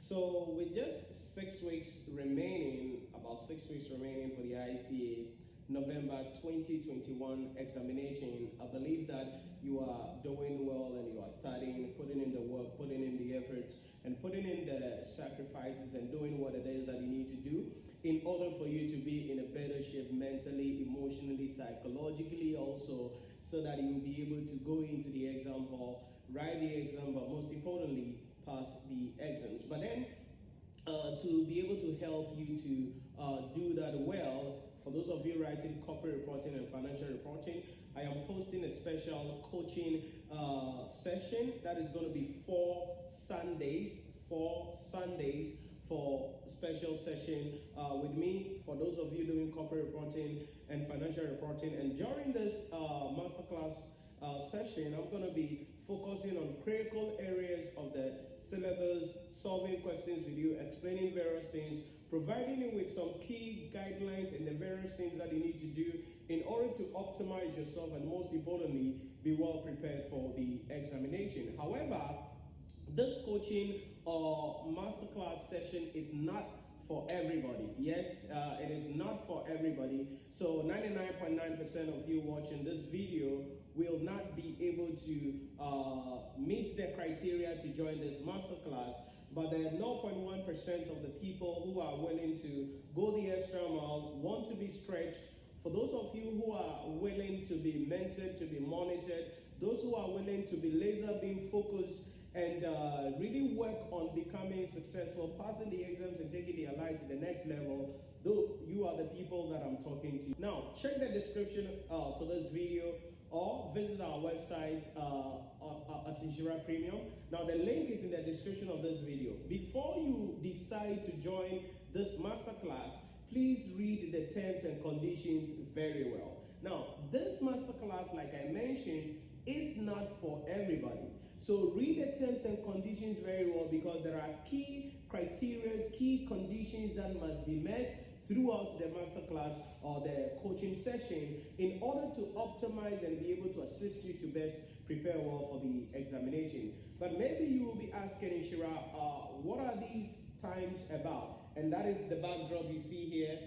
So with just 6 weeks remaining, about 6 weeks remaining for the ICAG November 2021 examination, I believe that you are doing well and you are studying, putting in the work, putting in the effort, and putting in the sacrifices and doing what it is that you need to do in order for you to be in a better shape mentally, emotionally, psychologically also, so that you will be able to go into the exam hall, write the exam, but most importantly, pass the exams. But then to be able to help you to do that well, for those of you writing corporate reporting and financial reporting, I am hosting a special coaching session that is going to be 4 Sundays for special session with me for those of you doing corporate reporting and financial reporting. And during this masterclass session, I'm going to be focusing on critical areas of the syllabus, solving questions with you, explaining various things, providing you with some key guidelines and the various things that you need to do in order to optimize yourself and most importantly, be well prepared for the examination. However, this coaching or masterclass session is not for everybody. Yes, it is not for everybody. So 99.9% of you watching this video will not be able to meet the criteria to join this masterclass. But there are 0.1% of the people who are willing to go the extra mile, want to be stretched. For those of you who are willing to be mentored, to be monitored, those who are willing to be laser beam focused and really work on becoming successful, passing the exams and taking their life to the next level, though you are the people that I'm talking to. Now, check the description to this video or visit our website at Nhyira Premium. Now, the link is in the description of this video. Before you decide to join this masterclass, please read the terms and conditions very well. Now, this masterclass, like I mentioned, is not for everybody. So read the terms and conditions very well, because there are key criteria, key conditions that must be met throughout the masterclass or the coaching session in order to optimize and be able to assist you to best prepare well for the examination. But maybe you will be asking, Nhyira, what are these times about? And that is the backdrop you see here.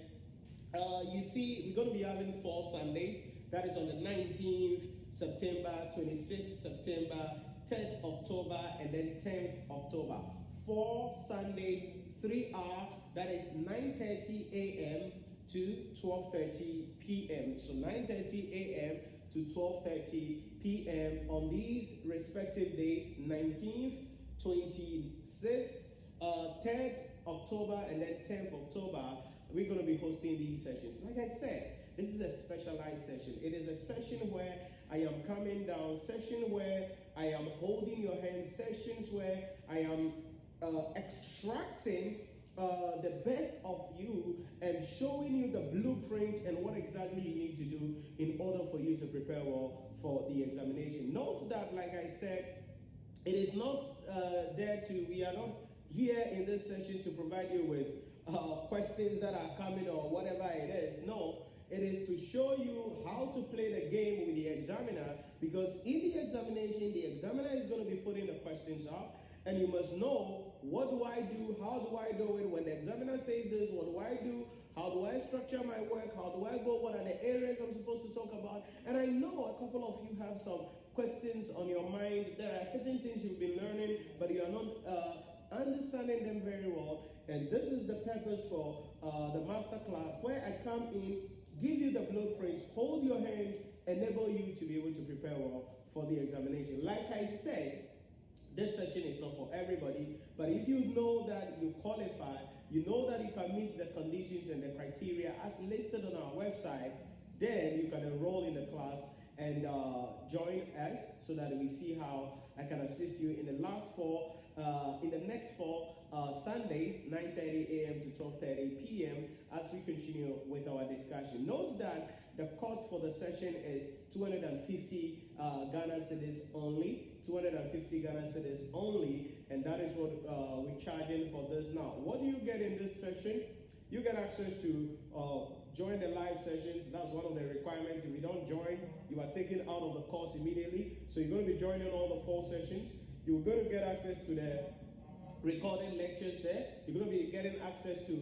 You see, we're going to be having 4 Sundays. That is on the 19th September, 26th September, 10th October, and then 10th October. 4 Sundays, 3 hours. That is 9:30 a.m. to 12:30 p.m. So 9:30 a.m. to 12:30 p.m. on these respective days, 19th, 26th, 3rd October, and then 10th October. We're going to be hosting these sessions. Like I said, this is a specialized session. It is a session where I am coming down, session where I am holding your hand, sessions where I am extracting the best of you and showing you the blueprint and what exactly you need to do in order for you to prepare well for the examination. Note that, like I said, it is not we are not here in this session to provide you with questions that are coming or whatever it is. No, it is to show you how to play the game with the examiner, because in the examination, the examiner is going to be putting the questions up, and you must know, what do I do? How do I do it? When the examiner says this, what do I do? How do I structure my work? How do I go? What are the areas I'm supposed to talk about? And I know a couple of you have some questions on your mind. There are certain things you've been learning, but you are not understanding them very well. And this is the purpose for the master class, where I come in, give you the blueprints, hold your hand, enable you to be able to prepare well for the examination. Like I said, this session is not for everybody, but if you know that you qualify, you know that you can meet the conditions and the criteria as listed on our website, then you can enroll in the class and join us so that we see how I can assist you in the next 4 Sundays, 9:30 a.m. to 12:30 p.m. as we continue with our discussion. Note that the cost for the session is 250 Ghana cedis only, 250 Ghana cedis only, and that is what we're charging for this. Now, what do you get in this session? You get access to join the live sessions. That's one of the requirements. If you don't join, you are taken out of the course immediately. So you're going to be joining all the 4 sessions. You're going to get access to the recorded lectures there. You're going to be getting access to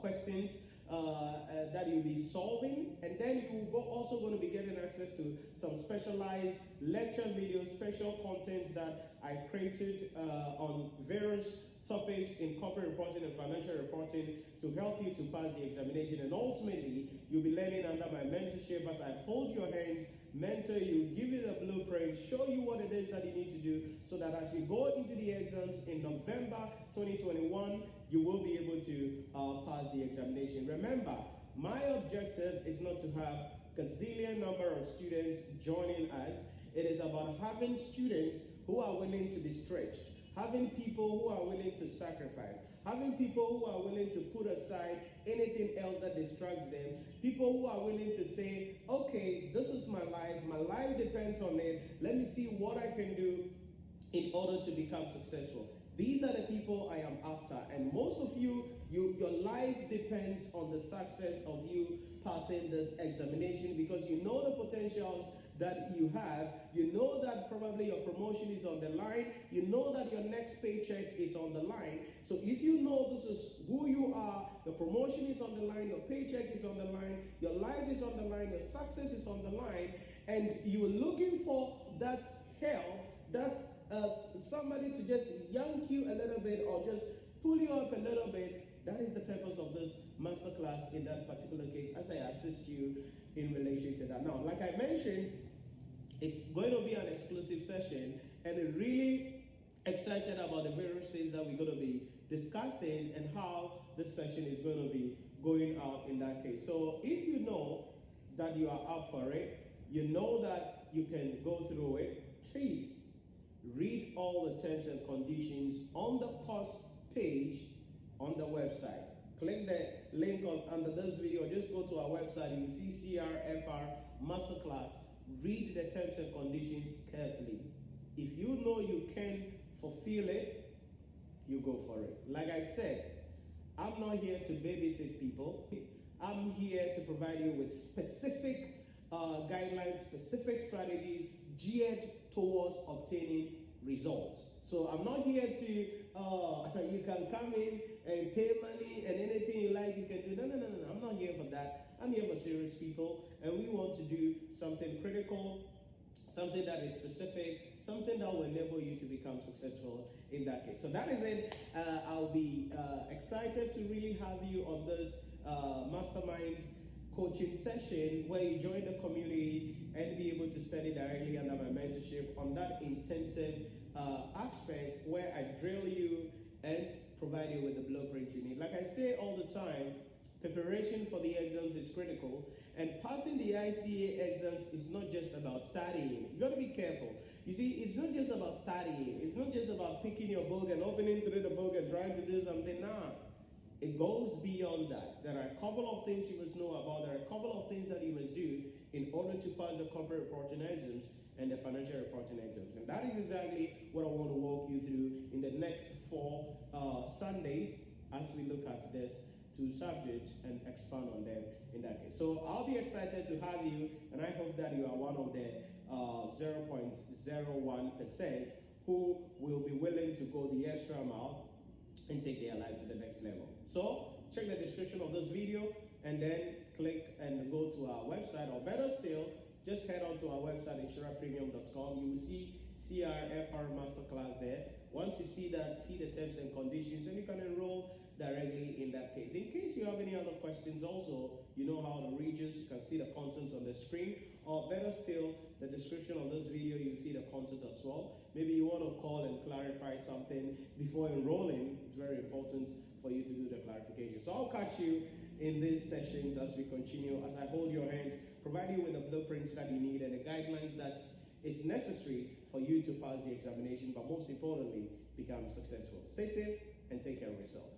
questions that you'll be solving, and then you're also going to be getting access to some specialized lecture videos, special contents that I created on various topics in corporate reporting and financial reporting to help you to pass the examination. And ultimately, you'll be learning under my mentorship as I hold your hand, mentor you, give you the blueprint, show you what it is that you need to do so that as you go into the exams in November 2021, you will be able to pass the examination. Remember, my objective is not to have a gazillion number of students joining us. It is about having students who are willing to be stretched, having people who are willing to sacrifice, having people who are willing to put aside anything else that distracts them, people who are willing to say, okay, this is my life depends on it, let me see what I can do in order to become successful. These are the people I am after, and most of you, your life depends on the success of you passing this examination, because you know the potentials that you have, you know that probably your promotion is on the line, you know that your next paycheck is on the line. So if you know this is who you are, your promotion is on the line, your paycheck is on the line, your life is on the line, your success is on the line, and you're looking for that help, that somebody to just yank you a little bit or just pull you up a little bit, that is the purpose of this masterclass in that particular case, as I assist you in relation to that. Now, like I mentioned, it's going to be an exclusive session, and I'm really excited about the various things that we're going to be discussing and how this session is going to be going out in that case. So if you know that you are up for it, you know that you can go through it, please read all the terms and conditions on the course page on the website. Click the link under this video, just go to our website, you see CRFR Masterclass. Read the terms and conditions carefully. If you know you can fulfill it, you go for it. Like I said, I'm not here to babysit people. I'm here to provide you with specific guidelines, specific strategies geared towards obtaining results. So I'm not here to, you can come in and pay money and anything you like you can do. No. I'm not here for that. I'm here for serious people, and we want to do something critical, something that is specific, something that will enable you to become successful in that case. So that is it. I'll be excited to really have you on this mastermind coaching session where you join the community and be able to study directly under my mentorship on that intensive aspect where I drill you and provide you with the blueprint you need. Like I say all the time, preparation for the exams is critical, and passing the ICAG exams is not just about studying. You got to be careful. You see, it's not just about studying. It's not just about picking your book and opening through the book and trying to do something. Nah. It goes beyond that. There are a couple of things you must know about. There are a couple of things that you must do in order to pass the corporate reporting exams and the financial reporting exams. And that is exactly what I want to walk you through in the next 4 Sundays as we look at this 2 subjects and expand on them in that case. So I'll be excited to have you, and I hope that you are one of the 0.01% who will be willing to go the extra mile and take their life to the next level. So check the description of this video and then click and go to our website, or better still, just head on to our website, NhyiraPremium.com. You will see CRFR Masterclass there. Once you see that, see the terms and conditions, and you can enroll directly in that case. In case you have any other questions also, you know how to reach us. You can see the content on the screen, or better still, the description of this video, you see the content as well. Maybe you want to call and clarify something before enrolling. It's very important for you to do the clarification. So I'll catch you in these sessions as we continue, as I hold your hand, provide you with the blueprints that you need and the guidelines that is necessary for you to pass the examination, but most importantly, become successful. Stay safe and take care of yourself.